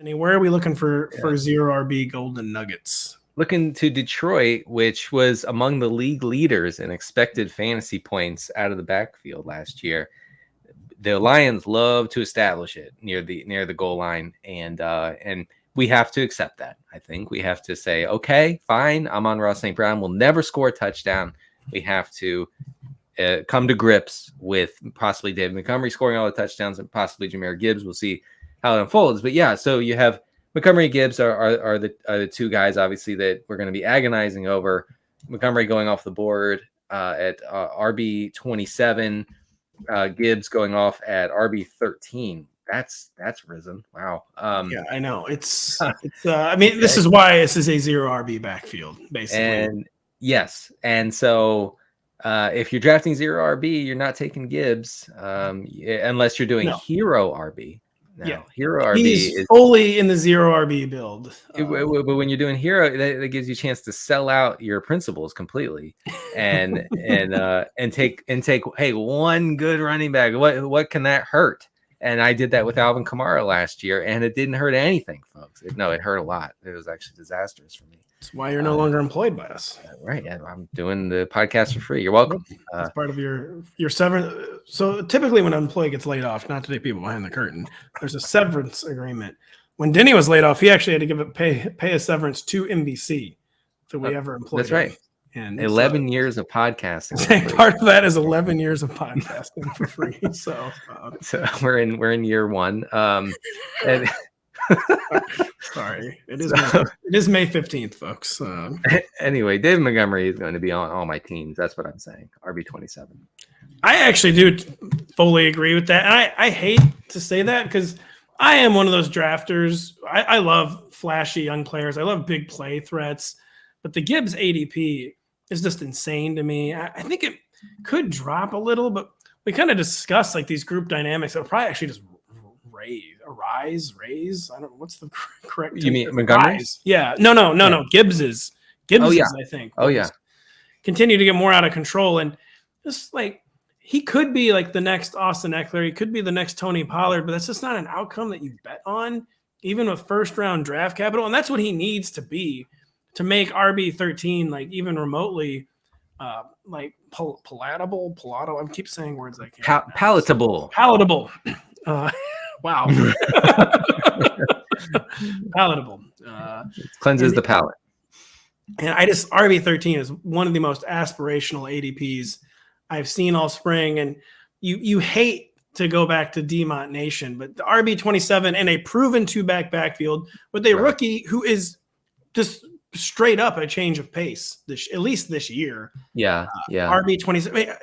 And where are we looking for zero RB golden nuggets? Looking to Detroit, which was among the league leaders in expected fantasy points out of the backfield last year. The Lions love to establish it near the goal line, and we have to accept that. I think we have to say, okay, fine, Amon-Ra St. Brown will never score a touchdown. We have to come to grips with possibly David Montgomery scoring all the touchdowns and possibly Jahmyr Gibbs. We'll see how it unfolds. But yeah, so you have Montgomery and Gibbs are the two guys, obviously, that we're going to be agonizing over. Montgomery going off the board at RB 27, Gibbs going off at RB 13. That's risen. Wow. Yeah, I know. It's I mean, okay. This is why this is a zero RB backfield, basically. And yes. And so if you're drafting zero RB, you're not taking Gibbs unless you're doing hero RB. No, hero RB is fully in the zero RB build. But when you're doing hero, that gives you a chance to sell out your principles completely, and take hey, one good running back. What can that hurt? And I did that with Alvin Kamara last year, and it didn't hurt anything, folks. It hurt a lot. It was actually disastrous for me. That's why you're no longer employed by us. Right. I'm doing the podcast for free. You're welcome. It's part of your severance. So typically when an employee gets laid off, not to take people behind the curtain, there's a severance agreement. When Denny was laid off, he actually had to pay a severance to NBC that we ever employed. That's right. And 11 years of podcasting. Part of that is 11 years of podcasting for free. So we're in year one. And sorry, it is May 15th, folks. Anyway, David Montgomery is going to be on all my teams. That's what I'm saying. RB 27. I actually do fully agree with that. And I hate to say that because I am one of those drafters. I love flashy young players. I love big play threats. But the Gibbs ADP is just insane to me. I think it could drop a little, but we kind of discussed like these group dynamics. It'll probably actually just raise. I don't know what's the correct. You mean Montgomery's? Yeah. No. Gibbs's. I think. Oh yeah. Continue to get more out of control, and just like he could be like the next Austin Eckler. He could be the next Tony Pollard, but that's just not an outcome that you bet on, even with first round draft capital. And that's what he needs to be to make RB 13 like even remotely like palatable. I keep saying words I can't. Palatable. Wow. Palatable. Cleanses the palate. And RB 13 is one of the most aspirational ADPs I've seen all spring. And you hate to go back to Demont Nation, but the RB 27 and a proven two-back backfield with a rookie who is just straight up a change of pace, at least this year. Yeah. RB 27.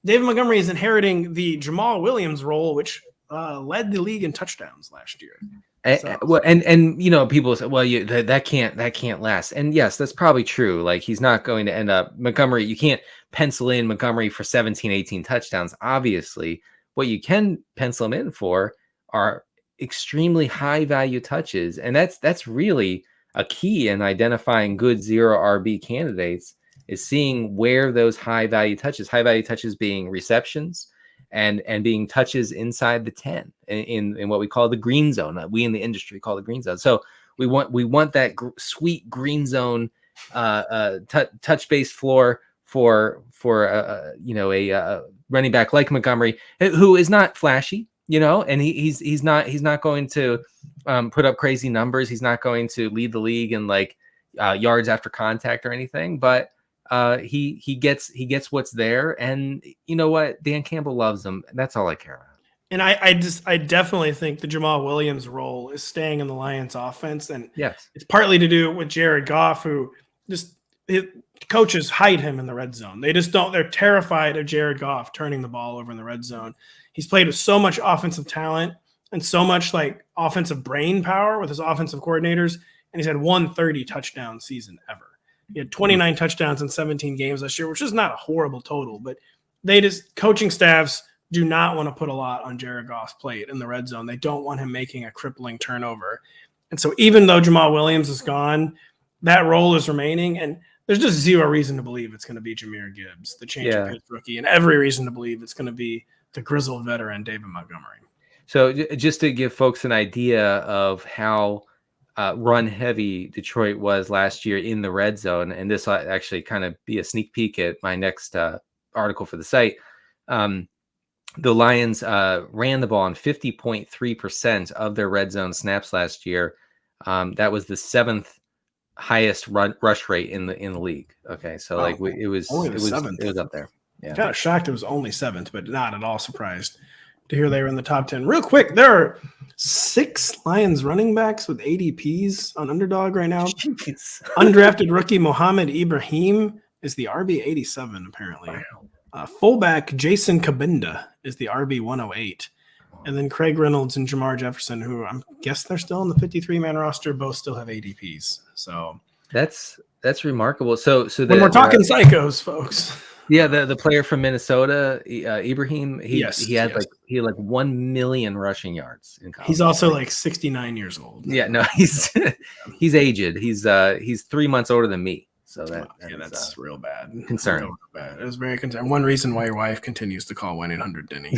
David Montgomery is inheriting the Jamal Williams role, which led the league in touchdowns last year. And you know, people say, well, that can't last. And yes, that's probably true. Like he's not going to end up Montgomery. You can't pencil in Montgomery for 17, 18 touchdowns. Obviously, what you can pencil him in for are extremely high value touches. And that's really a key in identifying good zero RB candidates is seeing where those high value touches being receptions and being touches inside the 10 in what we call the green zone. We in the industry call the green zone. So we want that sweet green zone touch based floor for a running back like Montgomery, who is not flashy, and he's not going to put up crazy numbers. He's not going to lead the league in like yards after contact or anything, but he gets what's there. And you know what? Dan Campbell loves him. And that's all I care about. And I definitely think the Jamal Williams role is staying in the Lions offense. And yes, it's partly to do with Jared Goff, who coaches hide him in the red zone. They're terrified of Jared Goff turning the ball over in the red zone. He's played with so much offensive talent and so much like offensive brain power with his offensive coordinators. And he's had 130 touchdown season ever. He had 29 touchdowns in 17 games last year, which is not a horrible total, but coaching staffs do not want to put a lot on Jared Goff's plate in the red zone. They don't want him making a crippling turnover. And so even though Jamal Williams is gone, that role is remaining. And there's just zero reason to believe it's going to be Jahmyr Gibbs, the change of pace rookie, and every reason to believe it's going to be the grizzled veteran David Montgomery. So just to give folks an idea of how run heavy Detroit was last year in the red zone, and this will actually kind of be a sneak peek at my next article for the site. The Lions ran the ball on 50.3% of their red zone snaps last year. That was the 7th highest rush rate in the league. Okay, so it was up there. Yeah, kind of shocked it was only 7th, but not at all surprised to hear they were in the top 10. Real quick, there are 6 Lions running backs with ADPs on Underdog right now. Jeez. Undrafted rookie Mohamed Ibrahim is the RB 87 apparently. Wow. Fullback Jason Kabinda is the RB 108. And then Craig Reynolds and Jahmyr Jefferson, who I guess they're still in the 53-man roster, both still have ADPs. So that's remarkable. So when we're talking psychos, folks. Yeah, the player from Minnesota, Ibrahim, he had 1 million rushing yards in college. He's also like 69 years old. Yeah, no, he's aged. He's 3 months older than me. So that's real bad. Concern. It was very concerned. One reason why your wife continues to call 1-800 Denny.